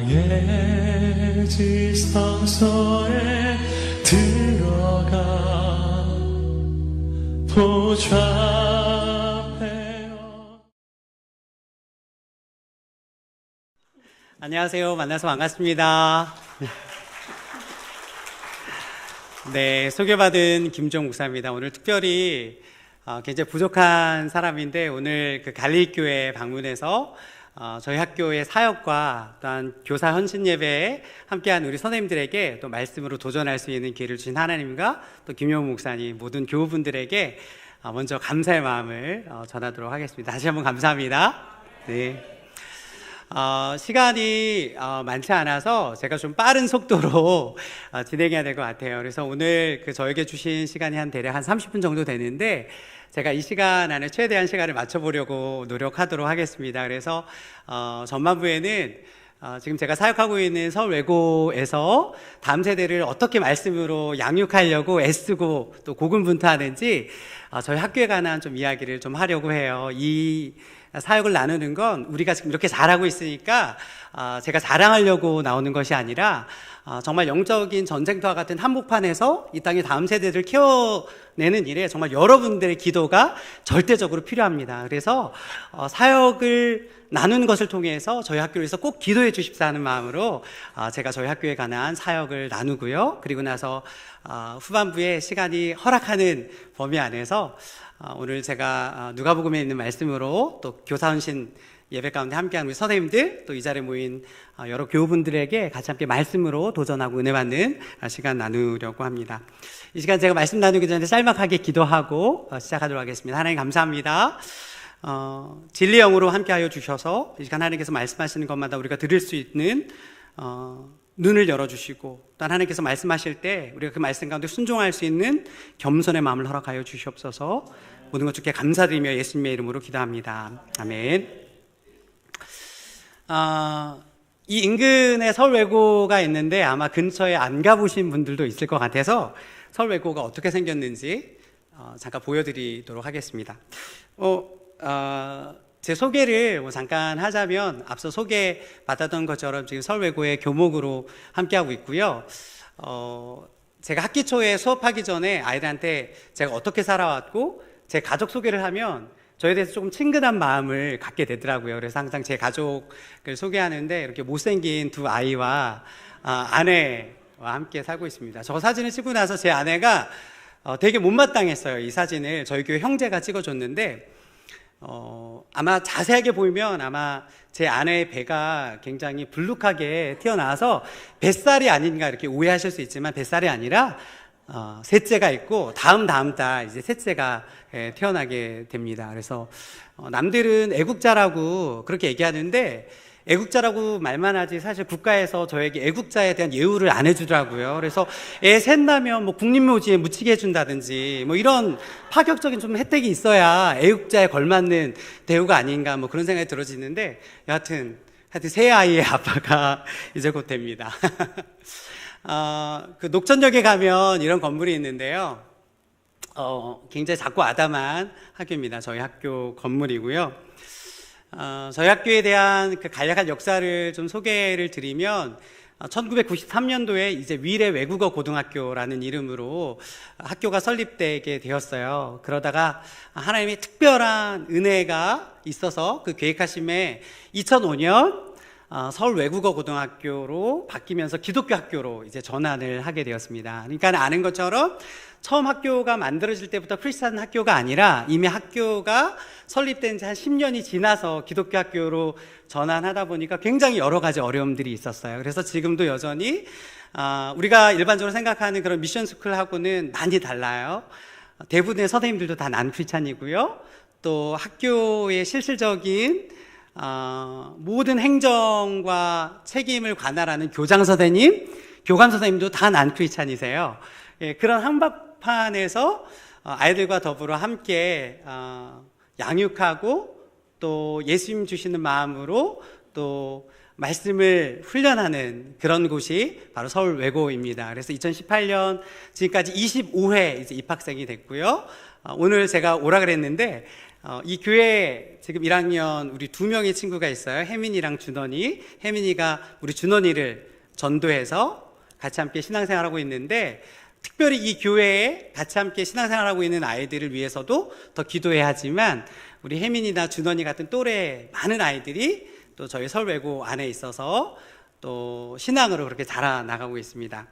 나의 지성소에 들어가 보좌하며. 안녕하세요. 만나서 반갑습니다. 네, 소개받은 김종 목사입니다. 오늘 특별히 굉장히 부족한 사람인데 오늘 그 갈릴교회 방문해서 저희 학교의 사역과 또한 교사 헌신 예배에 함께한 우리 선생님들에게 또 말씀으로 도전할 수 있는 기회를 주신 하나님과 또 김용훈 목사님 모든 교우분들에게 먼저 감사의 마음을 전하도록 하겠습니다. 다시 한번 감사합니다. 네. 시간이 많지 않아서 제가 좀 빠른 속도로 진행해야 될 것 같아요. 그래서 오늘 저에게 주신 시간이 대략 한 30분 정도 되는데 제가 이 시간 안에 최대한 시간을 맞춰보려고 노력하도록 하겠습니다. 그래서 전반부에는 지금 제가 사역하고 있는 서울외고에서 다음 세대를 어떻게 말씀으로 양육하려고 애쓰고 또 고군분투하는지 저희 학교에 관한 좀 이야기를 좀 하려고 해요. 이 사역을 나누는 건 우리가 지금 이렇게 잘하고 있으니까 제가 자랑하려고 나오는 것이 아니라 정말 영적인 전쟁터와 같은 한복판에서 이 땅의 다음 세대를 키워내는 일에 정말 여러분들의 기도가 절대적으로 필요합니다. 그래서 사역을 나누는 것을 통해서 저희 학교에서 꼭 기도해 주십사 하는 마음으로 제가 저희 학교에 관한 사역을 나누고요. 그리고 나서 후반부에 시간이 허락하는 범위 안에서 오늘 제가 누가복음에 있는 말씀으로 또 교사헌신 예배 가운데 함께하는 우리 선생님들 또 이 자리에 모인 여러 교우분들에게 같이 함께 말씀으로 도전하고 은혜 받는 시간 나누려고 합니다. 이 시간 제가 말씀 나누기 전에 짤막하게 기도하고 시작하도록 하겠습니다. 하나님 감사합니다. 진리 영으로 함께하여 주셔서 이 시간 하나님께서 말씀하시는 것마다 우리가 들을 수 있는 눈을 열어주시고 또 하나님께서 말씀하실 때 우리가 그 말씀 가운데 순종할 수 있는 겸손의 마음을 허락하여 주시옵소서. 모든 것 주께 감사드리며 예수님의 이름으로 기도합니다. 아멘. 이 인근에 서울외고가 있는데 아마 근처에 안 가보신 분들도 있을 것 같아서 서울외고가 어떻게 생겼는지 잠깐 보여드리도록 하겠습니다. 제 소개를 잠깐 하자면 앞서 소개받았던 것처럼 지금 서울외고의 교목으로 함께하고 있고요. 제가 학기 초에 수업하기 전에 아이들한테 제가 어떻게 살아왔고 제 가족 소개를 하면 저에 대해서 조금 친근한 마음을 갖게 되더라고요. 그래서 항상 제 가족을 소개하는데 이렇게 못생긴 두 아이와 아내와 함께 살고 있습니다. 저 사진을 찍고 나서 제 아내가 되게 못마땅했어요. 이 사진을 저희 교회 형제가 찍어줬는데 아마 자세하게 보면 아마 제 아내의 배가 굉장히 불룩하게 튀어나와서 뱃살이 아닌가 이렇게 오해하실 수 있지만 뱃살이 아니라 셋째가 있고 다음 달 이제 셋째가 태어나게 됩니다. 그래서 남들은 애국자라고 그렇게 얘기하는데 애국자라고 말만 하지 사실 국가에서 저에게 애국자에 대한 예우를 안 해주더라고요. 그래서 애 셋 나면 뭐 국립묘지에 묻히게 해준다든지 뭐 이런 파격적인 좀 혜택이 있어야 애국자에 걸맞는 대우가 아닌가 뭐 그런 생각이 들어지는데 여하튼 세 아이의 아빠가 이제 곧 됩니다. 그 녹천역에 가면 이런 건물이 있는데요. 굉장히 작고 아담한 학교입니다. 저희 학교 건물이고요. 저희 학교에 대한 그 간략한 역사를 좀 소개를 드리면 1993년도에 이제 위례 외국어 고등학교라는 이름으로 학교가 설립되게 되었어요. 그러다가 하나님의 특별한 은혜가 있어서 그 계획하심에 2005년 서울 외국어 고등학교로 바뀌면서 기독교 학교로 이제 전환을 하게 되었습니다. 그러니까 아는 것처럼 처음 학교가 만들어질 때부터 크리스찬 학교가 아니라 이미 학교가 설립된 지 한 10년이 지나서 기독교 학교로 전환하다 보니까 굉장히 여러 가지 어려움들이 있었어요. 그래서 지금도 여전히 우리가 일반적으로 생각하는 그런 미션 스쿨하고는 많이 달라요. 대부분의 선생님들도 다 난크리스찬이고요. 또 학교의 실질적인 모든 행정과 책임을 관할하는 교장 선생님, 교감 선생님도 다 난크리스찬이세요. 그런 한복판에서 아이들과 더불어 함께 양육하고 또 예수님 주시는 마음으로 또 말씀을 훈련하는 그런 곳이 바로 서울외고입니다. 그래서 2018년 지금까지 25회 이제 입학생이 됐고요. 오늘 제가 오라 그랬는데 이 교회에 지금 1학년 우리 2명의 친구가 있어요. 혜민이랑 준원이. 혜민이가 우리 준원이를 전도해서 같이 함께 신앙생활하고 있는데, 특별히 이 교회에 같이 함께 신앙생활하고 있는 아이들을 위해서도 더 기도해야 하지만, 우리 혜민이나 준원이 같은 또래 많은 아이들이 또 저희 서울외고 안에 있어서 또 신앙으로 그렇게 자라나가고 있습니다.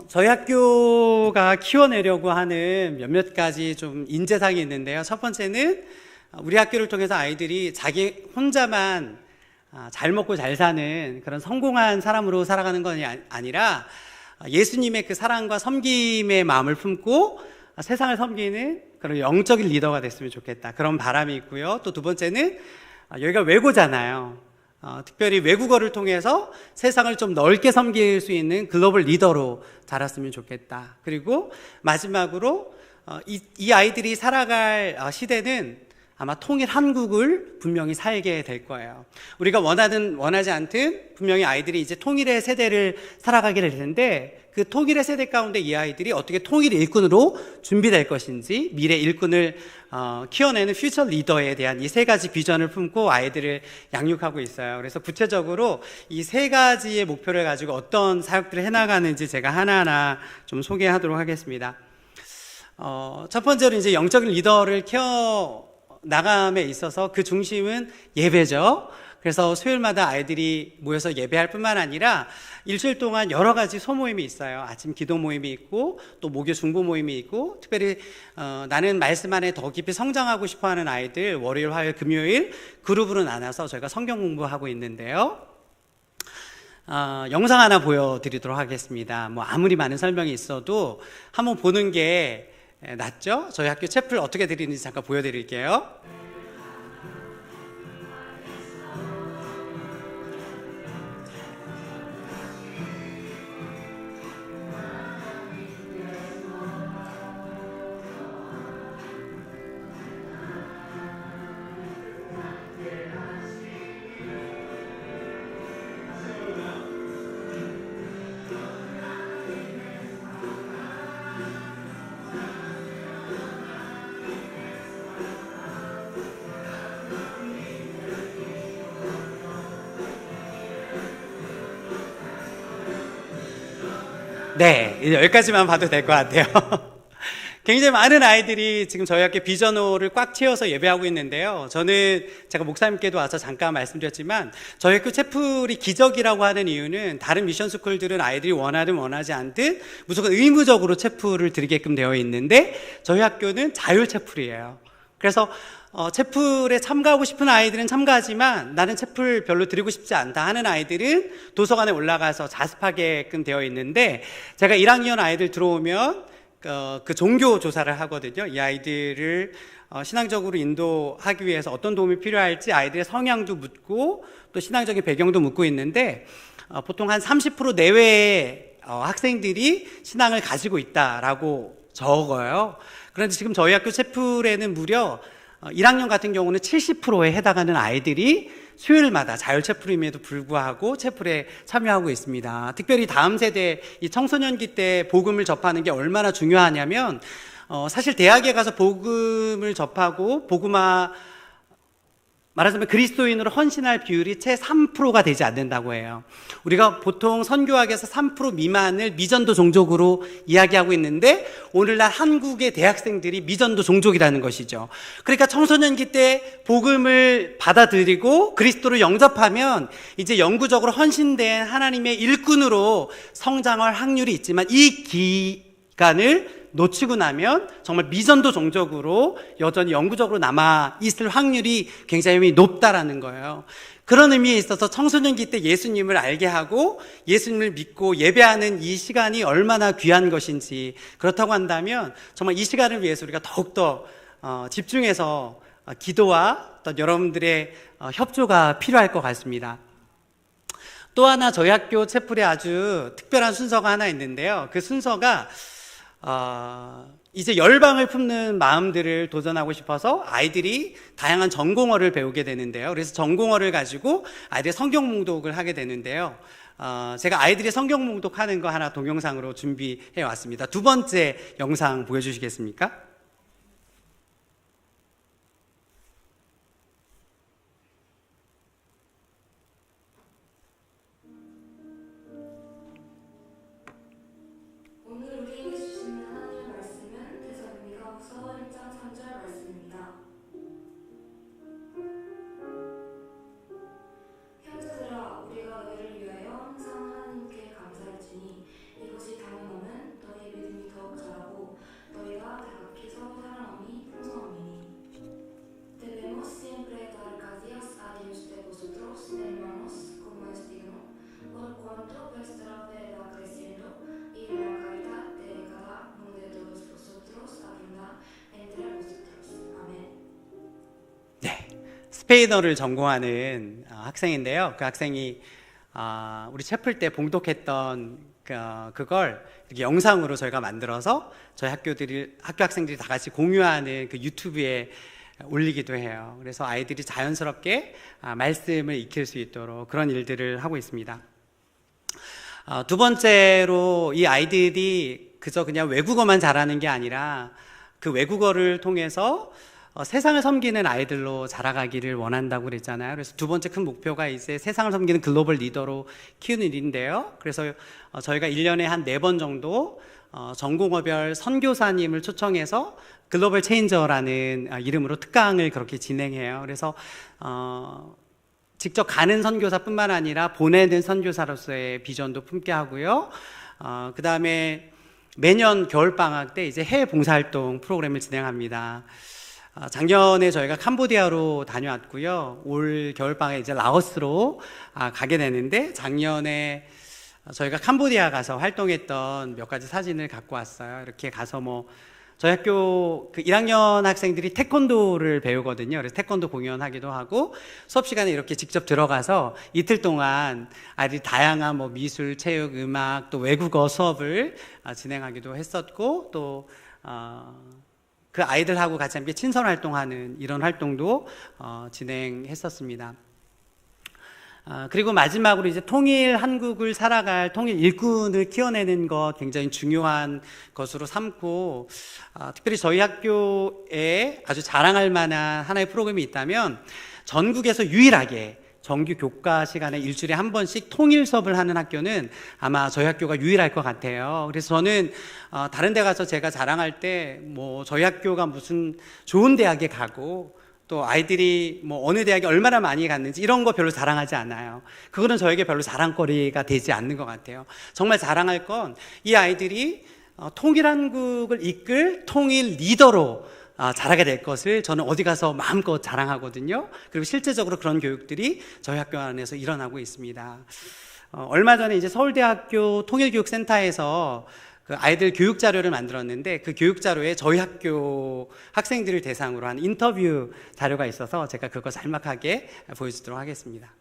저희 학교가 키워내려고 하는 몇몇 가지 좀 인재상이 있는데요. 첫 번째는 우리 학교를 통해서 아이들이 자기 혼자만 잘 먹고 잘 사는 그런 성공한 사람으로 살아가는 건 아니라 예수님의 그 사랑과 섬김의 마음을 품고 세상을 섬기는 그런 영적인 리더가 됐으면 좋겠다, 그런 바람이 있고요. 또 두 번째는 여기가 외고잖아요. 특별히 외국어를 통해서 세상을 좀 넓게 섬길 수 있는 글로벌 리더로 자랐으면 좋겠다. 그리고 마지막으로 이 아이들이 살아갈 시대는 아마 통일 한국을 분명히 살게 될 거예요. 우리가 원하든 원하지 않든 분명히 아이들이 이제 통일의 세대를 살아가게 될 텐데, 그 통일의 세대 가운데 이 아이들이 어떻게 통일 일꾼으로 준비될 것인지, 미래 일꾼을 키워내는 퓨처 리더에 대한 이 세 가지 비전을 품고 아이들을 양육하고 있어요. 그래서 구체적으로 이 세 가지의 목표를 가지고 어떤 사역들을 해나가는지 제가 하나하나 좀 소개하도록 하겠습니다. 첫 번째로 이제 영적인 리더를 나감에 있어서 그 중심은 예배죠. 그래서 수요일마다 아이들이 모여서 예배할 뿐만 아니라 일주일 동안 여러 가지 소모임이 있어요. 아침 기도 모임이 있고 또 목요 중보 모임이 있고, 특별히 나는 말씀 안에 더 깊이 성장하고 싶어하는 아이들 월요일, 화요일, 금요일 그룹으로 나눠서 저희가 성경 공부하고 있는데요. 영상 하나 보여드리도록 하겠습니다. 뭐 아무리 많은 설명이 있어도 한번 보는 게 낫죠? 저희 학교 채플 어떻게 드리는지 잠깐 보여드릴게요. 네, 이제 여기까지만 봐도 될 것 같아요. 굉장히 많은 아이들이 지금 저희 학교 비전호를 꽉 채워서 예배하고 있는데요. 저는 제가 목사님께도 와서 잠깐 말씀드렸지만 저희 학교 채플이 기적이라고 하는 이유는 다른 미션 스쿨들은 아이들이 원하든 원하지 않든 무조건 의무적으로 채플을 드리게끔 되어 있는데 저희 학교는 자율 채플이에요. 그래서 채플에 참가하고 싶은 아이들은 참가하지만 나는 채플 별로 드리고 싶지 않다 하는 아이들은 도서관에 올라가서 자습하게끔 되어 있는데, 제가 1학년 아이들 들어오면 그 종교 조사를 하거든요. 이 아이들을 신앙적으로 인도하기 위해서 어떤 도움이 필요할지 아이들의 성향도 묻고 또 신앙적인 배경도 묻고 있는데, 보통 한 30% 내외의 학생들이 신앙을 가지고 있다라고 적어요. 그런데 지금 저희 학교 채플에는 무려 1학년 같은 경우는 70%에 해당하는 아이들이 수요일마다 자율 채플임에도 불구하고 채플에 참여하고 있습니다. 특별히 다음 세대 이 청소년기 때 복음을 접하는 게 얼마나 중요하냐면, 사실 대학에 가서 복음을 접하고 말하자면 그리스도인으로 헌신할 비율이 채 3%가 되지 않는다고 해요. 우리가 보통 선교학에서 3% 미만을 미전도 종족으로 이야기하고 있는데, 오늘날 한국의 대학생들이 미전도 종족이라는 것이죠. 그러니까 청소년기 때 복음을 받아들이고 그리스도를 영접하면 이제 영구적으로 헌신된 하나님의 일꾼으로 성장할 확률이 있지만, 이 기간을 놓치고 나면 정말 미전도 종족으로 여전히 영구적으로 남아있을 확률이 굉장히 높다라는 거예요. 그런 의미에 있어서 청소년기 때 예수님을 알게 하고 예수님을 믿고 예배하는 이 시간이 얼마나 귀한 것인지, 그렇다고 한다면 정말 이 시간을 위해서 우리가 더욱더 집중해서 기도와 어떤 여러분들의 협조가 필요할 것 같습니다. 또 하나 저희 학교 채플에 아주 특별한 순서가 하나 있는데요. 그 순서가 이제 열방을 품는 마음들을 도전하고 싶어서 아이들이 다양한 전공어를 배우게 되는데요. 그래서 전공어를 가지고 아이들의 성경 몽독을 하게 되는데요. 제가 아이들이 성경 몽독하는 거 하나 동영상으로 준비해 왔습니다. 두 번째 영상 보여주시겠습니까? 오늘 우리에게 주시는 하나님의 말씀은 데살로니가후서 1장 3절 말씀입니다. 형제들아, 우리가 너희를 위하여 항상 하나님께 감사할지니 이것이 당연함은 너희 믿음이 더욱 자라고 너희가 다 각기 서로 사랑함이 풍성함이니. Debemos siempre dar gracias a Dios de vosotros, hermanos, como es digno, por cuanto vuestra fe va creciendo y la caridad de cada uno de todos vosotros abunda entre vosotros. 아멘. 네, 스페인어를 전공하는 학생인데요. 그 학생이 우리 채플 때 봉독했던 그걸 이렇게 영상으로 저희가 만들어서 저희 학교 학생들이 다 같이 공유하는 그 유튜브에 올리기도 해요. 그래서 아이들이 자연스럽게 말씀을 익힐 수 있도록 그런 일들을 하고 있습니다. 두 번째로 이 아이들이 그저 그냥 외국어만 잘하는 게 아니라 그 외국어를 통해서 세상을 섬기는 아이들로 자라가기를 원한다고 그랬잖아요. 그래서 두 번째 큰 목표가 이제 세상을 섬기는 글로벌 리더로 키우는 일인데요. 그래서 저희가 1년에 한 4번 정도 전공어별 선교사님을 초청해서 글로벌 체인저라는 이름으로 특강을 그렇게 진행해요. 그래서 직접 가는 선교사뿐만 아니라 보내는 선교사로서의 비전도 품게 하고요. 그 다음에 매년 겨울방학 때 이제 해외 봉사활동 프로그램을 진행합니다. 작년에 저희가 캄보디아로 다녀왔고요. 올 겨울방학에 이제 라오스로 가게 되는데 작년에 저희가 캄보디아 가서 활동했던 몇 가지 사진을 갖고 왔어요. 이렇게 가서 저희 학교 그 1학년 학생들이 태권도를 배우거든요. 그래서 태권도 공연하기도 하고 수업 시간에 이렇게 직접 들어가서 이틀 동안 아이들이 다양한 미술, 체육, 음악, 또 외국어 수업을 진행하기도 했었고 또 그 아이들하고 같이 함께 친선 활동하는 이런 활동도 진행했었습니다. 그리고 마지막으로 이제 통일 한국을 살아갈 통일 일꾼을 키워내는 것 굉장히 중요한 것으로 삼고 특별히 저희 학교에 아주 자랑할 만한 하나의 프로그램이 있다면 전국에서 유일하게 정규 교과 시간에 일주일에 한 번씩 통일 수업을 하는 학교는 아마 저희 학교가 유일할 것 같아요. 그래서 저는 다른 데 가서 제가 자랑할 때 저희 학교가 무슨 좋은 대학에 가고 또 아이들이 어느 대학에 얼마나 많이 갔는지 이런 거 별로 자랑하지 않아요. 그거는 저에게 별로 자랑거리가 되지 않는 것 같아요. 정말 자랑할 건 이 아이들이 통일한국을 이끌 통일 리더로 자라게 될 것을 저는 어디 가서 마음껏 자랑하거든요. 그리고 실제적으로 그런 교육들이 저희 학교 안에서 일어나고 있습니다. 얼마 전에 이제 서울대학교 통일교육센터에서 그 아이들 교육 자료를 만들었는데 그 교육 자료에 저희 학교 학생들을 대상으로 한 인터뷰 자료가 있어서 제가 그거 짤막하게 보여주도록 하겠습니다.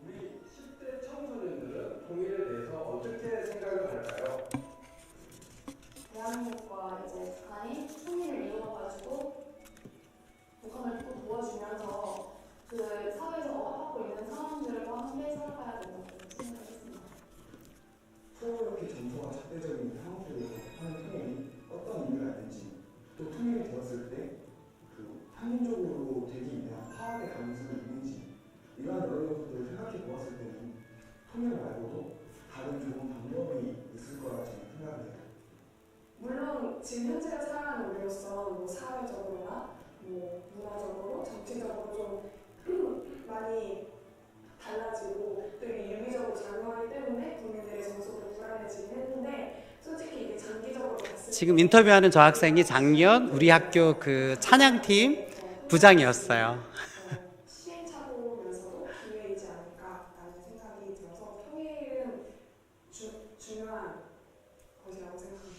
우리 10대 청소년들은 통일에 대해서 어떻게 생각을 할까요? 대한민국과 이제 북한이 통일을 이루어가지고 북한을 또 도와주면서 그 사회에서 억압받고 있는 사람들과 함께 살아가야 된다고 생각했습니다. 서로 이렇게 전통과 적대적인 한국 쪽에서 하는 통일이 어떤 의미가 있는지 또 통일이 되었을 때 그 한민족으로 되기 위한 파악의 가능성이 있는지 이러한 여러 것들을 생각해 보았을 때는 통일 말고도 다른 좋은 방법이 있을 거라 저는 생각해요. 물론 지금 현재를 살아가는 우리로서 사회적으로나 문화적으로, 정치적으로 좀 많이 달라지고 또 이게 유기적으로 작용하기 때문에 국민들의 정서도 불안해지긴 했는데 솔직히 이게 장기적으로 봤을 때 지금 인터뷰하는 저 학생이 작년 우리 학교 그 찬양팀 부장이었어요. 시행착오면서도 기회이지 않을까라는 생각이 들어서 통일은 중요한 것이라고 생각합니다.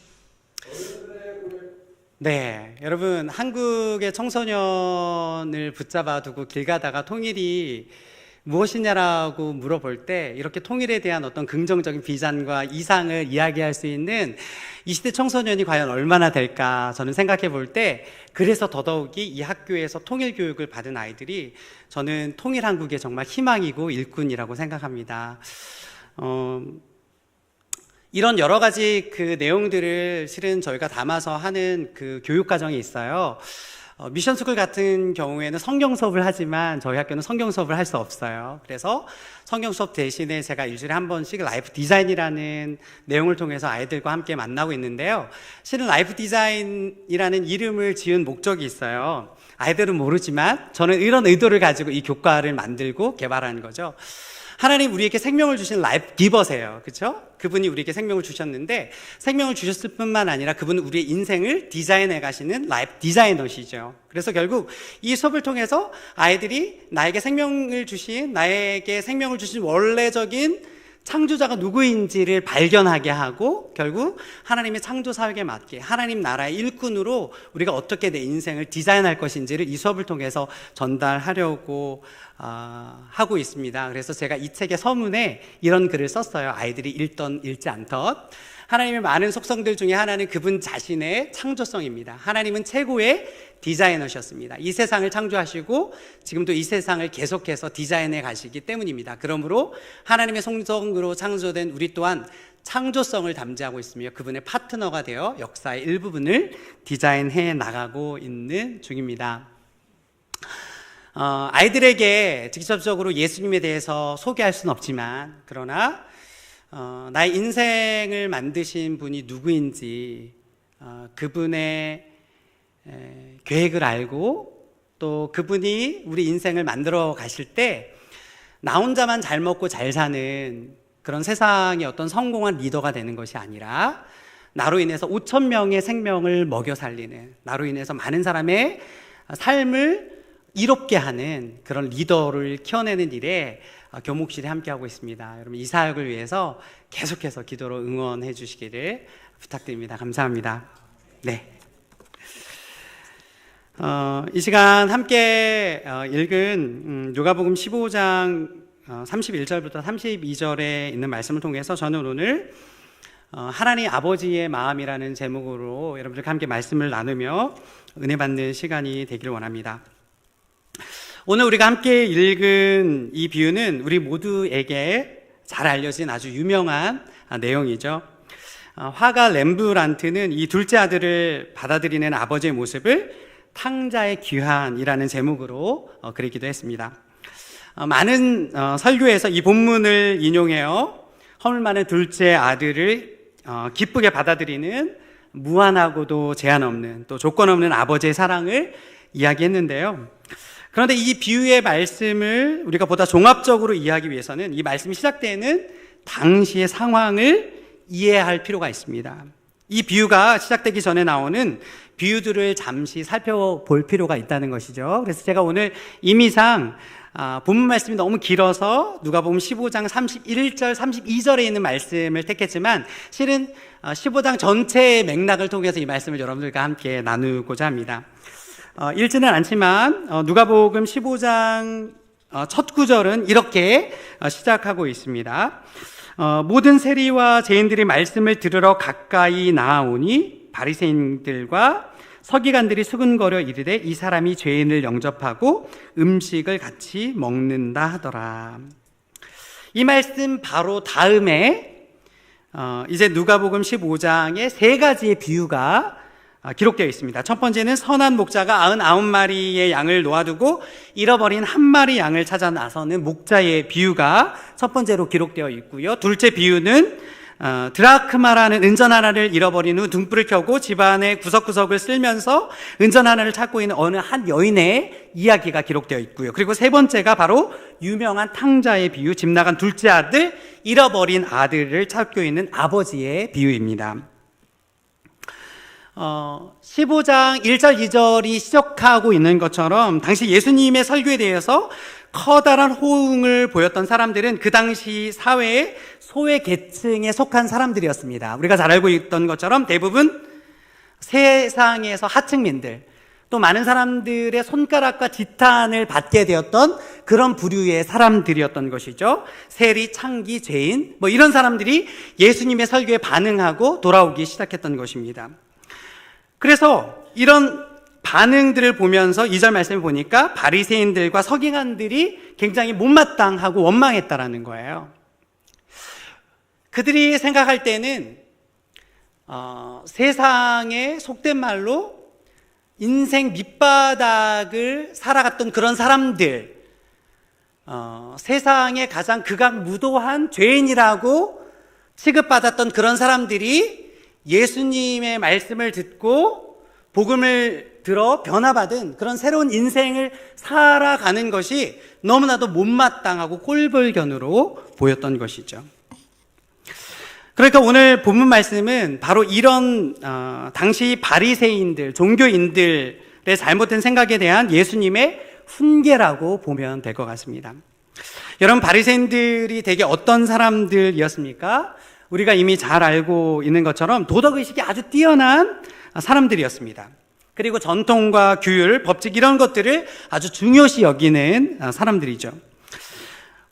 네, 여러분 한국의 청소년을 붙잡아 두고 길 가다가 통일이 무엇이냐라고 물어볼 때 이렇게 통일에 대한 어떤 긍정적인 비전과 이상을 이야기할 수 있는 20대 청소년이 과연 얼마나 될까 저는 생각해 볼 때, 그래서 더더욱이 이 학교에서 통일 교육을 받은 아이들이 저는 통일 한국의 정말 희망이고 일꾼이라고 생각합니다. 이런 여러 가지 그 내용들을 실은 저희가 담아서 하는 그 교육 과정이 있어요. 미션 스쿨 같은 경우에는 성경 수업을 하지만 저희 학교는 성경 수업을 할 수 없어요. 그래서 성경 수업 대신에 제가 일주일에 한 번씩 라이프 디자인이라는 내용을 통해서 아이들과 함께 만나고 있는데요. 실은 라이프 디자인이라는 이름을 지은 목적이 있어요. 아이들은 모르지만 저는 이런 의도를 가지고 이 교과를 만들고 개발하는 거죠. 하나님 우리에게 생명을 주신 라이프 기버세요. 그렇죠? 그분이 우리에게 생명을 주셨는데, 생명을 주셨을 뿐만 아니라 그분은 우리의 인생을 디자인해 가시는 라이프 디자이너시죠. 그래서 결국 이 수업을 통해서 아이들이 나에게 생명을 주신 원래적인 창조자가 누구인지를 발견하게 하고, 결국 하나님의 창조 사역에 맞게 하나님 나라의 일꾼으로 우리가 어떻게 내 인생을 디자인할 것인지를 이 수업을 통해서 전달하려고 하고 있습니다. 그래서 제가 이 책의 서문에 이런 글을 썼어요. 아이들이 읽던 읽지 않던. 하나님의 많은 속성들 중에 하나는 그분 자신의 창조성입니다. 하나님은 최고의 디자이너셨습니다. 이 세상을 창조하시고 지금도 이 세상을 계속해서 디자인해 가시기 때문입니다. 그러므로 하나님의 속성으로 창조된 우리 또한 창조성을 담지하고 있으며 그분의 파트너가 되어 역사의 일부분을 디자인해 나가고 있는 중입니다. 아이들에게 직접적으로 예수님에 대해서 소개할 수는 없지만, 그러나 나의 인생을 만드신 분이 누구인지, 그분의 계획을 알고 또 그분이 우리 인생을 만들어 가실 때 나 혼자만 잘 먹고 잘 사는 그런 세상의 어떤 성공한 리더가 되는 것이 아니라, 나로 인해서 5,000명의 생명을 먹여 살리는, 나로 인해서 많은 사람의 삶을 이롭게 하는 그런 리더를 키워내는 일에 교목실이 함께하고 있습니다. 여러분 이 사역을 위해서 계속해서 기도로 응원해 주시기를 부탁드립니다. 감사합니다. 네. 이 시간 함께 읽은 누가복음 15장 31절부터 32절에 있는 말씀을 통해서 저는 오늘 하나님 아버지의 마음이라는 제목으로 여러분들과 함께 말씀을 나누며 은혜 받는 시간이 되기를 원합니다. 오늘 우리가 함께 읽은 이 비유는 우리 모두에게 잘 알려진 아주 유명한 내용이죠. 화가 렘브란트는 이 둘째 아들을 받아들이는 아버지의 모습을 탕자의 귀환이라는 제목으로 그리기도 했습니다. 많은 설교에서 이 본문을 인용해요. 허물 많은 둘째 아들을 기쁘게 받아들이는 무한하고도 제한 없는, 또 조건 없는 아버지의 사랑을 이야기했는데요. 그런데 이 비유의 말씀을 우리가 보다 종합적으로 이해하기 위해서는 이 말씀이 시작되는 당시의 상황을 이해할 필요가 있습니다. 이 비유가 시작되기 전에 나오는 비유들을 잠시 살펴볼 필요가 있다는 것이죠. 그래서 제가 오늘 임의상 본문 말씀이 너무 길어서 누가복음 15장 31절, 32절에 있는 말씀을 택했지만, 실은 15장 전체의 맥락을 통해서 이 말씀을 여러분들과 함께 나누고자 합니다. 읽지는 않지만 누가복음 15장 첫 구절은 이렇게 시작하고 있습니다. 모든 세리와 죄인들이 말씀을 들으러 가까이 나아오니 바리새인들과 서기관들이 수근거려 이르되 이 사람이 죄인을 영접하고 음식을 같이 먹는다 하더라. 이 말씀 바로 다음에 이제 누가복음 15장에 세 가지의 비유가 기록되어 있습니다. 첫 번째는 선한 목자가 99마리의 양을 놓아두고 잃어버린 한 마리 양을 찾아 나서는 목자의 비유가 첫 번째로 기록되어 있고요. 둘째 비유는 드라크마라는 은전 하나를 잃어버린 후 등불을 켜고 집안의 구석구석을 쓸면서 은전 하나를 찾고 있는 어느 한 여인의 이야기가 기록되어 있고요. 그리고 세 번째가 바로 유명한 탕자의 비유, 집 나간 둘째 아들, 잃어버린 아들을 찾고 있는 아버지의 비유입니다. 15장 1절 2절이 시작하고 있는 것처럼 당시 예수님의 설교에 대해서 커다란 호응을 보였던 사람들은 그 당시 사회의 소외 계층에 속한 사람들이었습니다. 우리가 잘 알고 있던 것처럼 대부분 세상에서 하층민들, 또 많은 사람들의 손가락과 지탄을 받게 되었던 그런 부류의 사람들이었던 것이죠. 세리, 창기, 죄인 뭐 이런 사람들이 예수님의 설교에 반응하고 돌아오기 시작했던 것입니다. 그래서 이런 반응들을 보면서 2절 말씀을 보니까 바리새인들과 서기관들이 굉장히 못마땅하고 원망했다라는 거예요. 그들이 생각할 때는 세상의 속된 말로 인생 밑바닥을 살아갔던 그런 사람들, 세상에 가장 극악무도한 죄인이라고 취급받았던 그런 사람들이 예수님의 말씀을 듣고 복음을 들어 변화받은 그런 새로운 인생을 살아가는 것이 너무나도 못마땅하고 꼴불견으로 보였던 것이죠. 그러니까 오늘 본문 말씀은 바로 이런 당시 바리새인들, 종교인들의 잘못된 생각에 대한 예수님의 훈계라고 보면 될 것 같습니다. 여러분, 바리새인들이 대개 어떤 사람들이었습니까? 우리가 이미 잘 알고 있는 것처럼 도덕의식이 아주 뛰어난 사람들이었습니다. 그리고 전통과 규율, 법칙 이런 것들을 아주 중요시 여기는 사람들이죠.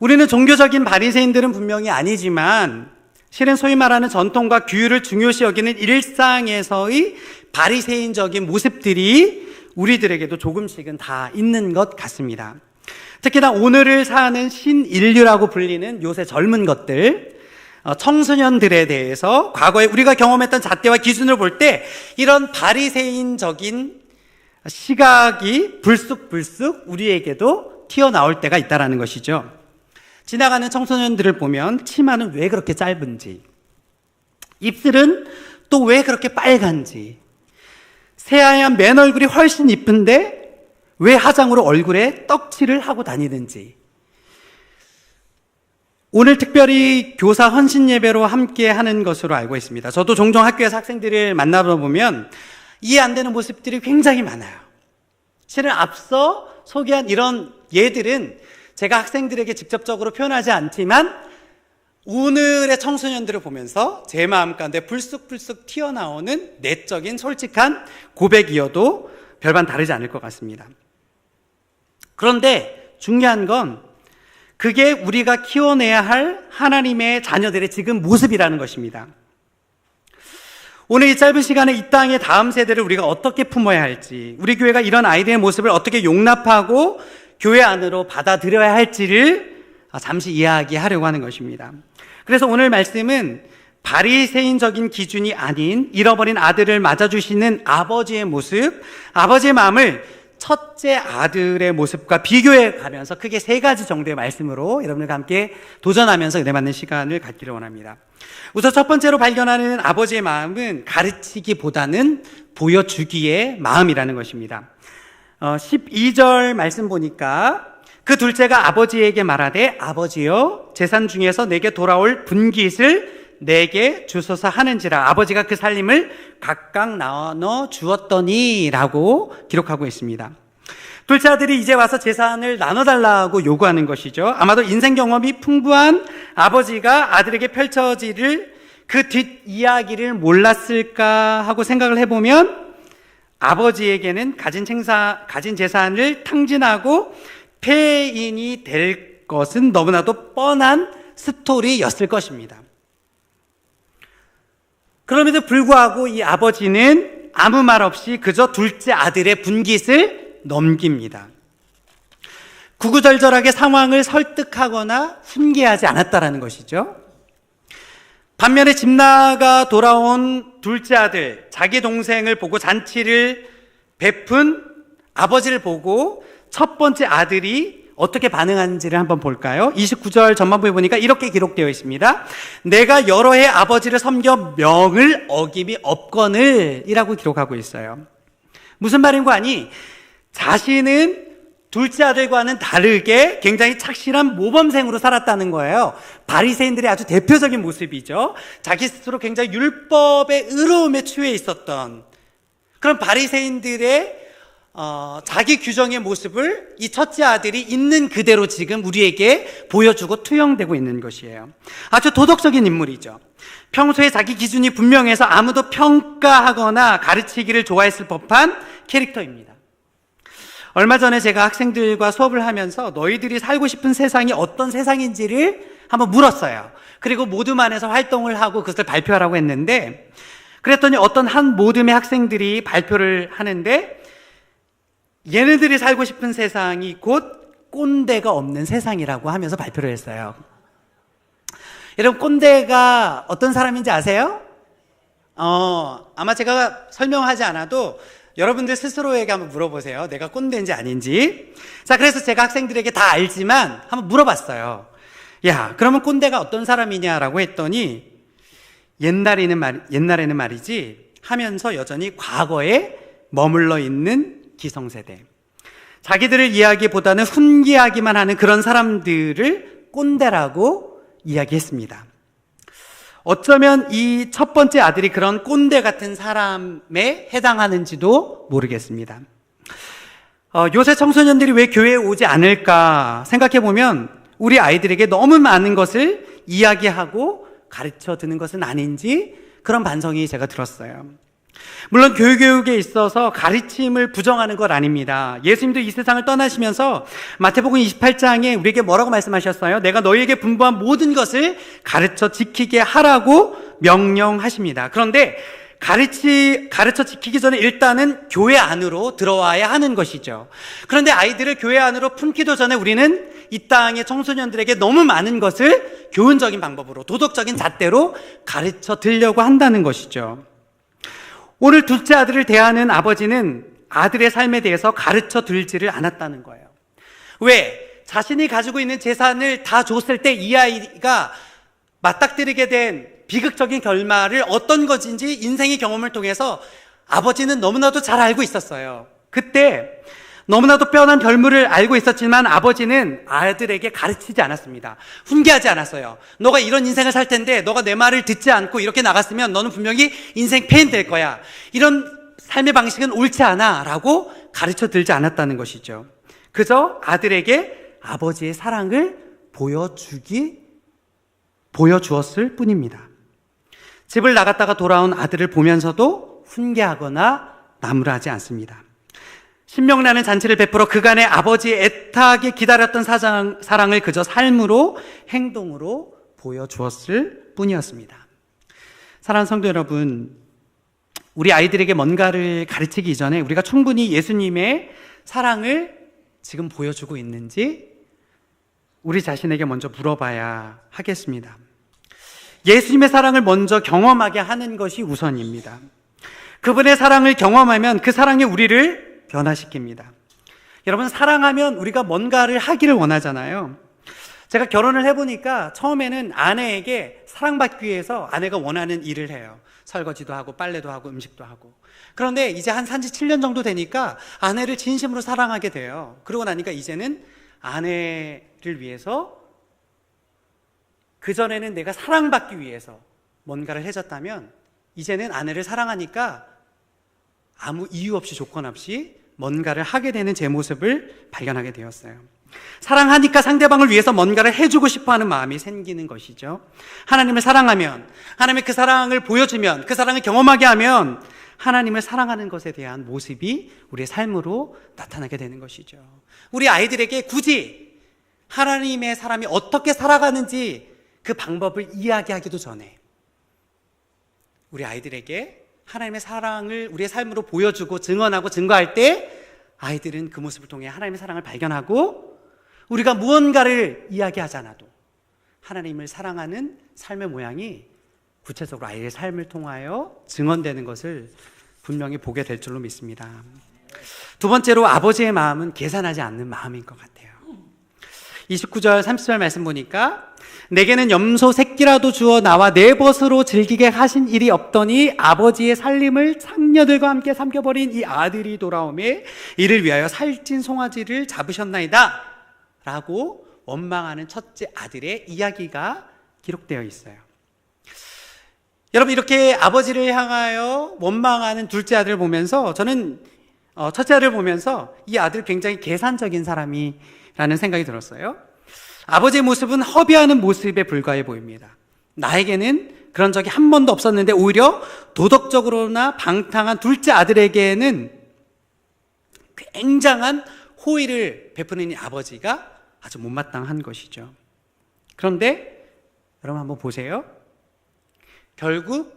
우리는 종교적인 바리새인들은 분명히 아니지만 실은 소위 말하는 전통과 규율을 중요시 여기는 일상에서의 바리새인적인 모습들이 우리들에게도 조금씩은 다 있는 것 같습니다. 특히나 오늘을 사는 신인류라고 불리는 요새 젊은 것들, 청소년들에 대해서 과거에 우리가 경험했던 잣대와 기준을 볼 때 이런 바리새인적인 시각이 불쑥불쑥 우리에게도 튀어나올 때가 있다는 것이죠. 지나가는 청소년들을 보면 치마는 왜 그렇게 짧은지, 입술은 또 왜 그렇게 빨간지, 새하얀 맨 얼굴이 훨씬 이쁜데 왜 화장으로 얼굴에 떡칠을 하고 다니는지, 오늘 특별히 교사 헌신 예배로 함께 하는 것으로 알고 있습니다. 저도 종종 학교에서 학생들을 만나러 보면 이해 안 되는 모습들이 굉장히 많아요. 실은 앞서 소개한 이런 예들은 제가 학생들에게 직접적으로 표현하지 않지만 오늘의 청소년들을 보면서 제 마음 가운데 불쑥불쑥 튀어나오는 내적인 솔직한 고백이어도 별반 다르지 않을 것 같습니다. 그런데 중요한 건 그게 우리가 키워내야 할 하나님의 자녀들의 지금 모습이라는 것입니다. 오늘 이 짧은 시간에 이 땅의 다음 세대를 우리가 어떻게 품어야 할지, 우리 교회가 이런 아이들의 모습을 어떻게 용납하고 교회 안으로 받아들여야 할지를 잠시 이야기하려고 하는 것입니다. 그래서 오늘 말씀은 바리새인적인 기준이 아닌 잃어버린 아들을 맞아주시는 아버지의 모습, 아버지의 마음을 첫째 아들의 모습과 비교해 가면서 크게 3가지 정도의 말씀으로 여러분들과 함께 도전하면서 은혜 받는 시간을 갖기를 원합니다. 우선 첫 번째로 발견하는 아버지의 마음은 가르치기보다는 보여주기의 마음이라는 것입니다. 12절 말씀 보니까 그 둘째가 아버지에게 말하되 아버지여 재산 중에서 내게 돌아올 분깃을 내게 주소서 하는지라. 아버지가 그 살림을 각각 나눠 주었더니 라고 기록하고 있습니다. 둘째 아들이 이제 와서 재산을 나눠달라고 요구하는 것이죠. 아마도 인생 경험이 풍부한 아버지가 아들에게 펼쳐질 그 뒷이야기를 몰랐을까 하고 생각을 해보면 아버지에게는 가진 재산을 탕진하고 폐인이 될 것은 너무나도 뻔한 스토리였을 것입니다. 그럼에도 불구하고 이 아버지는 아무 말 없이 그저 둘째 아들의 분깃을 넘깁니다. 구구절절하게 상황을 설득하거나 훈계하지 않았다라는 것이죠. 반면에 집 나가 돌아온 둘째 아들, 자기 동생을 보고 잔치를 베푼 아버지를 보고 첫 번째 아들이 어떻게 반응하는지를 한번 볼까요? 29절 전반부에 보니까 이렇게 기록되어 있습니다. 내가 여러 해 아버지를 섬겨 명을 어김이 없거늘 이라고 기록하고 있어요. 무슨 말인고 하니 자신은 둘째 아들과는 다르게 굉장히 착실한 모범생으로 살았다는 거예요. 바리새인들의 아주 대표적인 모습이죠. 자기 스스로 굉장히 율법의 의로움에 취해 있었던 그런 바리새인들의 자기 규정의 모습을 이 첫째 아들이 있는 그대로 지금 우리에게 보여주고 투영되고 있는 것이에요. 아주 도덕적인 인물이죠. 평소에 자기 기준이 분명해서 아무도 평가하거나 가르치기를 좋아했을 법한 캐릭터입니다. 얼마 전에 제가 학생들과 수업을 하면서 너희들이 살고 싶은 세상이 어떤 세상인지를 한번 물었어요. 그리고 모둠안에서 활동을 하고 그것을 발표하라고 했는데, 그랬더니 어떤 한 모둠의 학생들이 발표를 하는데, 얘네들이 살고 싶은 세상이 곧 꼰대가 없는 세상이라고 하면서 발표를 했어요. 여러분, 꼰대가 어떤 사람인지 아세요? 아마 제가 설명하지 않아도 여러분들 스스로에게 한번 물어보세요. 내가 꼰대인지 아닌지. 자, 그래서 제가 학생들에게 다 알지만 한번 물어봤어요. 야, 그러면 꼰대가 어떤 사람이냐라고 했더니 옛날에는 말이지 하면서 여전히 과거에 머물러 있는 기성세대. 자기들을 이야기보다는 훈계하기만 하는 그런 사람들을 꼰대라고 이야기했습니다. 어쩌면 이 첫 번째 아들이 그런 꼰대 같은 사람에 해당하는지도 모르겠습니다. 요새 청소년들이 왜 교회에 오지 않을까 생각해보면 우리 아이들에게 너무 많은 것을 이야기하고 가르쳐 드는 것은 아닌지 그런 반성이 제가 들었어요. 물론 교육에 있어서 가르침을 부정하는 것 아닙니다. 예수님도 이 세상을 떠나시면서 마태복음 28장에 우리에게 뭐라고 말씀하셨어요? 내가 너희에게 분부한 모든 것을 가르쳐 지키게 하라고 명령하십니다. 그런데 가르쳐 지키기 전에 일단은 교회 안으로 들어와야 하는 것이죠. 그런데 아이들을 교회 안으로 품기도 전에 우리는 이 땅의 청소년들에게 너무 많은 것을 교훈적인 방법으로, 도덕적인 잣대로 가르쳐 드리려고 한다는 것이죠. 오늘 둘째 아들을 대하는 아버지는 아들의 삶에 대해서 가르쳐 들지를 않았다는 거예요. 왜? 자신이 가지고 있는 재산을 다 줬을 때 이 아이가 맞닥뜨리게 된 비극적인 결말을 어떤 것인지 인생의 경험을 통해서 아버지는 너무나도 잘 알고 있었어요. 그때 너무나도 뻔한 결말을 알고 있었지만 아버지는 아들에게 가르치지 않았습니다. 훈계하지 않았어요. 너가 이런 인생을 살 텐데 너가 내 말을 듣지 않고 이렇게 나갔으면 너는 분명히 인생 폐인 될 거야. 이런 삶의 방식은 옳지 않아 라고 가르쳐 들지 않았다는 것이죠. 그저 아들에게 아버지의 사랑을 보여주었을 뿐입니다. 집을 나갔다가 돌아온 아들을 보면서도 훈계하거나 나무라지 않습니다. 신명나는 잔치를 베풀어 그간의 아버지의 애타게 기다렸던 사랑을 그저 삶으로, 행동으로 보여주었을 뿐이었습니다. 사랑하는 성도 여러분, 우리 아이들에게 뭔가를 가르치기 이전에 우리가 충분히 예수님의 사랑을 지금 보여주고 있는지 우리 자신에게 먼저 물어봐야 하겠습니다. 예수님의 사랑을 먼저 경험하게 하는 것이 우선입니다. 그분의 사랑을 경험하면 그 사랑이 우리를 변화시킵니다. 여러분, 사랑하면 우리가 뭔가를 하기를 원하잖아요. 제가 결혼을 해보니까 처음에는 아내에게 사랑받기 위해서 아내가 원하는 일을 해요. 설거지도 하고 빨래도 하고 음식도 하고. 그런데 이제 한 산지 7년 정도 되니까 아내를 진심으로 사랑하게 돼요. 그러고 나니까 이제는 아내를 위해서, 그전에는 내가 사랑받기 위해서 뭔가를 해줬다면 이제는 아내를 사랑하니까 아무 이유 없이 조건 없이 뭔가를 하게 되는 제 모습을 발견하게 되었어요. 사랑하니까 상대방을 위해서 뭔가를 해주고 싶어하는 마음이 생기는 것이죠. 하나님을 사랑하면, 하나님의 그 사랑을 보여주면, 그 사랑을 경험하게 하면 하나님을 사랑하는 것에 대한 모습이 우리의 삶으로 나타나게 되는 것이죠. 우리 아이들에게 굳이 하나님의 사람이 어떻게 살아가는지 그 방법을 이야기하기도 전에 우리 아이들에게 하나님의 사랑을 우리의 삶으로 보여주고 증언하고 증거할 때 아이들은 그 모습을 통해 하나님의 사랑을 발견하고 우리가 무언가를 이야기하지 않아도 하나님을 사랑하는 삶의 모양이 구체적으로 아이의 삶을 통하여 증언되는 것을 분명히 보게 될 줄로 믿습니다. 두 번째로 아버지의 마음은 계산하지 않는 마음인 것 같아요. 29절 30절 말씀 보니까 내게는 염소 새끼라도 주어 나와 내 벗으로 즐기게 하신 일이 없더니 아버지의 살림을 창녀들과 함께 삼켜버린 이 아들이 돌아오매 이를 위하여 살찐 송아지를 잡으셨나이다 라고 원망하는 첫째 아들의 이야기가 기록되어 있어요. 여러분, 이렇게 아버지를 향하여 원망하는 둘째 아들을 보면서 저는 첫째 아들을 보면서 이 아들 굉장히 계산적인 사람이라는 생각이 들었어요. 아버지의 모습은 허비하는 모습에 불과해 보입니다. 나에게는 그런 적이 한 번도 없었는데 오히려 도덕적으로나 방탕한 둘째 아들에게는 굉장한 호의를 베푸는 이 아버지가 아주 못마땅한 것이죠. 그런데 여러분 한번 보세요. 결국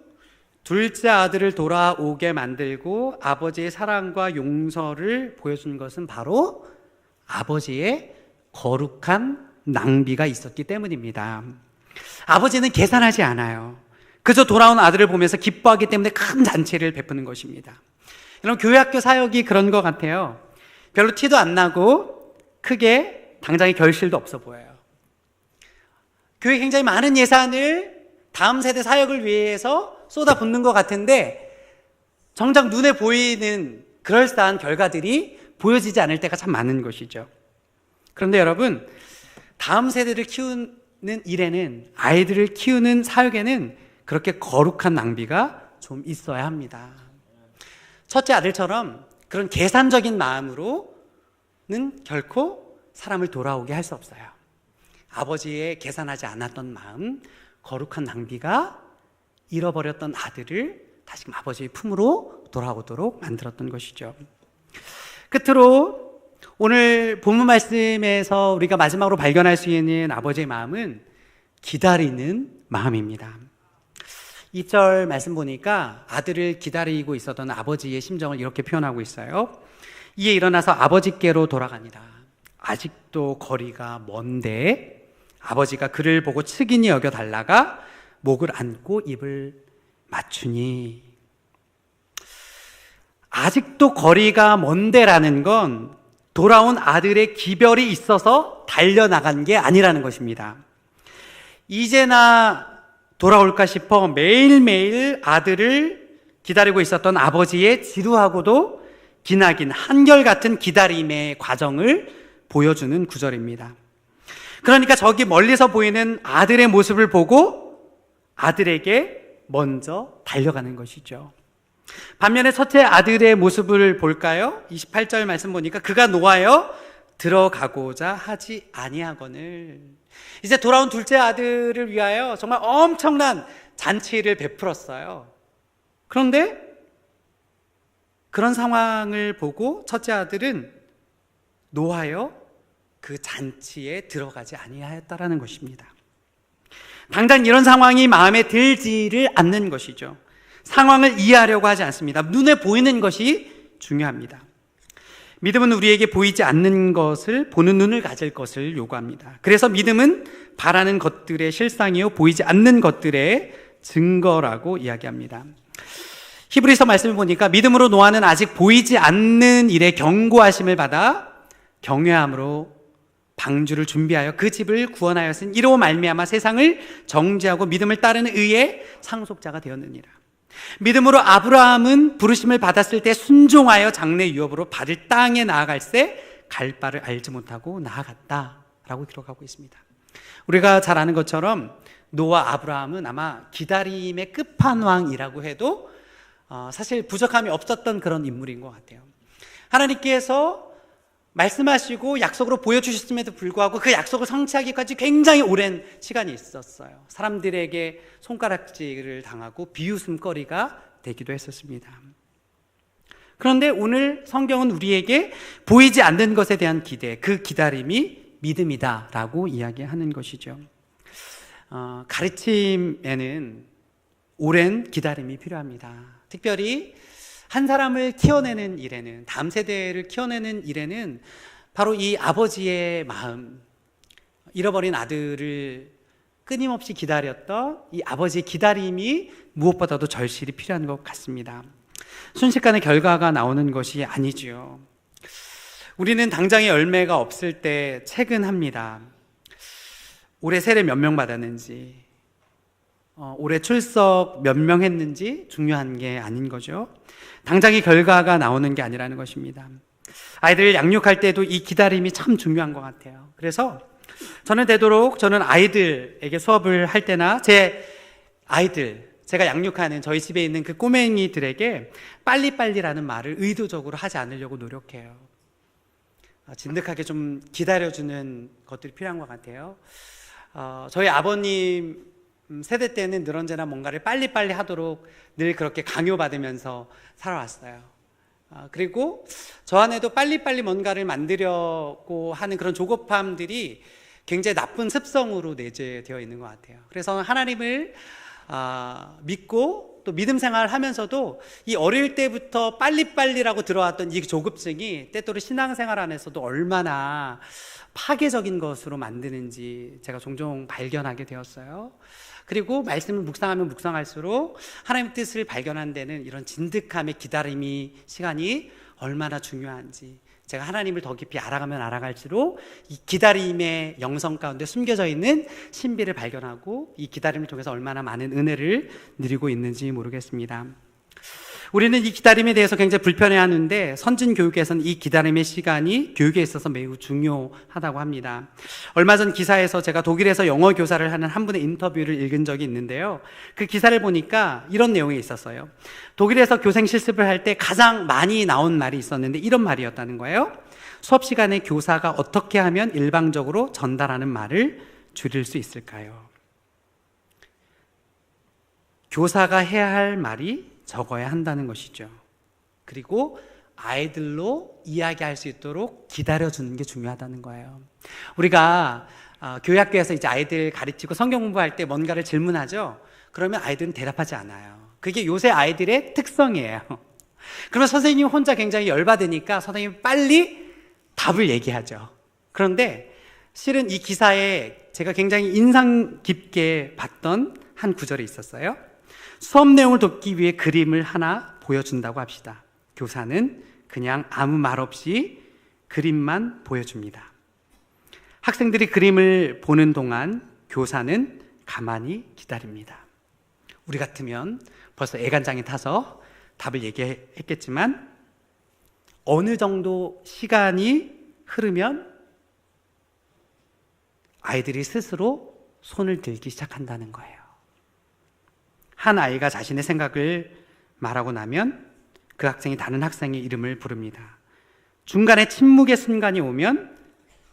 둘째 아들을 돌아오게 만들고 아버지의 사랑과 용서를 보여준 것은 바로 아버지의 거룩한 낭비가 있었기 때문입니다. 아버지는 계산하지 않아요. 그저 돌아온 아들을 보면서 기뻐하기 때문에 큰 잔치를 베푸는 것입니다. 여러분, 교회학교 사역이 그런 것 같아요. 별로 티도 안 나고 크게 당장의 결실도 없어 보여요. 교회 굉장히 많은 예산을 다음 세대 사역을 위해서 쏟아붓는 것 같은데 정작 눈에 보이는 그럴싸한 결과들이 보여지지 않을 때가 참 많은 것이죠. 그런데 여러분, 다음 세대를 키우는 일에는, 아이들을 키우는 사역에는 그렇게 거룩한 낭비가 좀 있어야 합니다. 첫째 아들처럼 그런 계산적인 마음으로는 결코 사람을 돌아오게 할 수 없어요. 아버지의 계산하지 않았던 마음, 거룩한 낭비가 잃어버렸던 아들을 다시금 아버지의 품으로 돌아오도록 만들었던 것이죠. 끝으로 오늘 본문 말씀에서 우리가 마지막으로 발견할 수 있는 아버지의 마음은 기다리는 마음입니다. 2절 말씀 보니까 아들을 기다리고 있었던 아버지의 심정을 이렇게 표현하고 있어요. 이에 일어나서 아버지께로 돌아가니라. 아직도 거리가 먼데 아버지가 그를 보고 측은히 여겨 달라가 목을 안고 입을 맞추니. 아직도 거리가 먼데라는 건 돌아온 아들의 기별이 있어서 달려나간 게 아니라는 것입니다. 이제나 돌아올까 싶어 매일매일 아들을 기다리고 있었던 아버지의 지루하고도 기나긴 한결같은 기다림의 과정을 보여주는 구절입니다. 그러니까 저기 멀리서 보이는 아들의 모습을 보고 아들에게 먼저 달려가는 것이죠. 반면에 첫째 아들의 모습을 볼까요? 28절 말씀 보니까 그가 노하여 들어가고자 하지 아니하거늘. 이제 돌아온 둘째 아들을 위하여 정말 엄청난 잔치를 베풀었어요. 그런데 그런 상황을 보고 첫째 아들은 노하여 그 잔치에 들어가지 아니하였다라는 것입니다. 당장 이런 상황이 마음에 들지를 않는 것이죠. 상황을 이해하려고 하지 않습니다. 눈에 보이는 것이 중요합니다. 믿음은 우리에게 보이지 않는 것을 보는 눈을 가질 것을 요구합니다. 그래서 믿음은 바라는 것들의 실상이요 보이지 않는 것들의 증거라고 이야기합니다. 히브리서 말씀을 보니까 믿음으로 노아는 아직 보이지 않는 일에 경고하심을 받아 경외함으로 방주를 준비하여 그 집을 구원하였으니 이로 말미암아 세상을 정죄하고 믿음을 따르는 의의 상속자가 되었느니라. 믿음으로 아브라함은 부르심을 받았을 때 순종하여 장래 유업으로 받을 땅에 나아갈새 갈 바를 알지 못하고 나아갔다라고 기록하고 있습니다. 우리가 잘 아는 것처럼 노아 아브라함은 아마 기다림의 끝판왕이라고 해도 사실 부족함이 없었던 그런 인물인 것 같아요. 하나님께서 말씀하시고 약속으로 보여주셨음에도 불구하고 그 약속을 성취하기까지 굉장히 오랜 시간이 있었어요. 사람들에게 손가락질을 당하고 비웃음거리가 되기도 했었습니다. 그런데 오늘 성경은 우리에게 보이지 않는 것에 대한 기대, 그 기다림이 믿음이다라고 이야기하는 것이죠. 가르침에는 오랜 기다림이 필요합니다. 특별히 한 사람을 키워내는 일에는, 다음 세대를 키워내는 일에는 바로 이 아버지의 마음, 잃어버린 아들을 끊임없이 기다렸던 이 아버지의 기다림이 무엇보다도 절실히 필요한 것 같습니다. 순식간에 결과가 나오는 것이 아니죠. 우리는 당장의 열매가 없을 때 채근합니다. 올해 세례 몇 명 받았는지, 올해 출석 몇 명 했는지 중요한 게 아닌 거죠. 당장의 결과가 나오는 게 아니라는 것입니다. 아이들을 양육할 때도 이 기다림이 참 중요한 것 같아요. 그래서 저는 되도록 아이들에게 수업을 할 때나 제 아이들, 제가 양육하는 저희 집에 있는 그 꼬맹이들에게 빨리빨리라는 말을 의도적으로 하지 않으려고 노력해요. 진득하게 좀 기다려주는 것들이 필요한 것 같아요. 저희 아버님 세대 때는 늘 언제나 뭔가를 빨리빨리 하도록 늘 그렇게 강요받으면서 살아왔어요. 그리고 저 안에도 빨리빨리 뭔가를 만들려고 하는 그런 조급함들이 굉장히 나쁜 습성으로 내재되어 있는 것 같아요. 그래서 하나님을 믿고 또 믿음 생활을 하면서도 이 어릴 때부터 빨리빨리라고 들어왔던 이 조급증이 때때로 신앙생활 안에서도 얼마나 파괴적인 것으로 만드는지 제가 종종 발견하게 되었어요. 그리고 말씀을 묵상하면 묵상할수록 하나님의 뜻을 발견한 데는 이런 진득함의 기다림이 시간이 얼마나 중요한지, 제가 하나님을 더 깊이 알아가면 알아갈수록 이 기다림의 영성 가운데 숨겨져 있는 신비를 발견하고 이 기다림을 통해서 얼마나 많은 은혜를 누리고 있는지 모르겠습니다. 우리는 이 기다림에 대해서 굉장히 불편해하는데 선진 교육에서는 이 기다림의 시간이 교육에 있어서 매우 중요하다고 합니다. 얼마 전 기사에서 제가 독일에서 영어 교사를 하는 한 분의 인터뷰를 읽은 적이 있는데요. 그 기사를 보니까 이런 내용이 있었어요. 독일에서 교생 실습을 할 때 가장 많이 나온 말이 있었는데 이런 말이었다는 거예요. 수업 시간에 교사가 어떻게 하면 일방적으로 전달하는 말을 줄일 수 있을까요? 교사가 해야 할 말이 적어야 한다는 것이죠. 그리고 아이들로 이야기할 수 있도록 기다려주는 게 중요하다는 거예요. 우리가 교회학교에서 이제 아이들 가르치고 성경 공부할 때 뭔가를 질문하죠. 그러면 아이들은 대답하지 않아요. 그게 요새 아이들의 특성이에요. 그러면 선생님이 혼자 굉장히 열받으니까 선생님이 빨리 답을 얘기하죠. 그런데 실은 이 기사에 제가 굉장히 인상 깊게 봤던 한 구절이 있었어요. 수업 내용을 돕기 위해 그림을 하나 보여준다고 합시다. 교사는 그냥 아무 말 없이 그림만 보여줍니다. 학생들이 그림을 보는 동안 교사는 가만히 기다립니다. 우리 같으면 벌써 애간장에 타서 답을 얘기했겠지만 어느 정도 시간이 흐르면 아이들이 스스로 손을 들기 시작한다는 거예요. 한 아이가 자신의 생각을 말하고 나면 그 학생이 다른 학생의 이름을 부릅니다. 중간에 침묵의 순간이 오면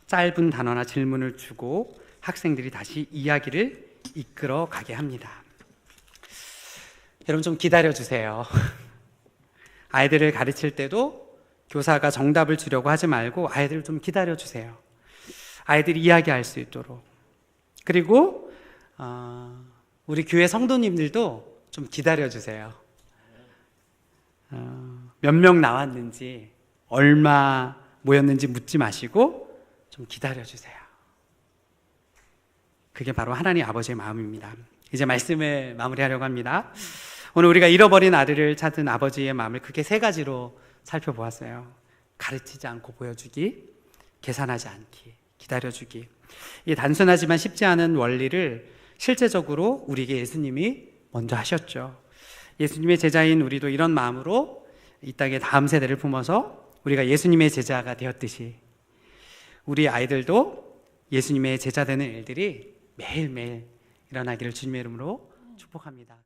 짧은 단어나 질문을 주고 학생들이 다시 이야기를 이끌어 가게 합니다. 여러분 좀 기다려주세요. 아이들을 가르칠 때도 교사가 정답을 주려고 하지 말고 아이들을 좀 기다려주세요. 아이들이 이야기할 수 있도록. 그리고 우리 교회 성도님들도 좀 기다려주세요. 몇 명 나왔는지 얼마 모였는지 묻지 마시고 좀 기다려주세요. 그게 바로 하나님 아버지의 마음입니다. 이제 말씀을 마무리하려고 합니다. 오늘 우리가 잃어버린 아들을 찾은 아버지의 마음을 크게 세 가지로 살펴보았어요. 가르치지 않고 보여주기, 계산하지 않기, 기다려주기. 이 단순하지만 쉽지 않은 원리를 실제적으로 우리에게 예수님이 먼저 하셨죠. 예수님의 제자인 우리도 이런 마음으로 이 땅의 다음 세대를 품어서 우리가 예수님의 제자가 되었듯이 우리 아이들도 예수님의 제자 되는 일들이 매일매일 일어나기를 주님의 이름으로 축복합니다.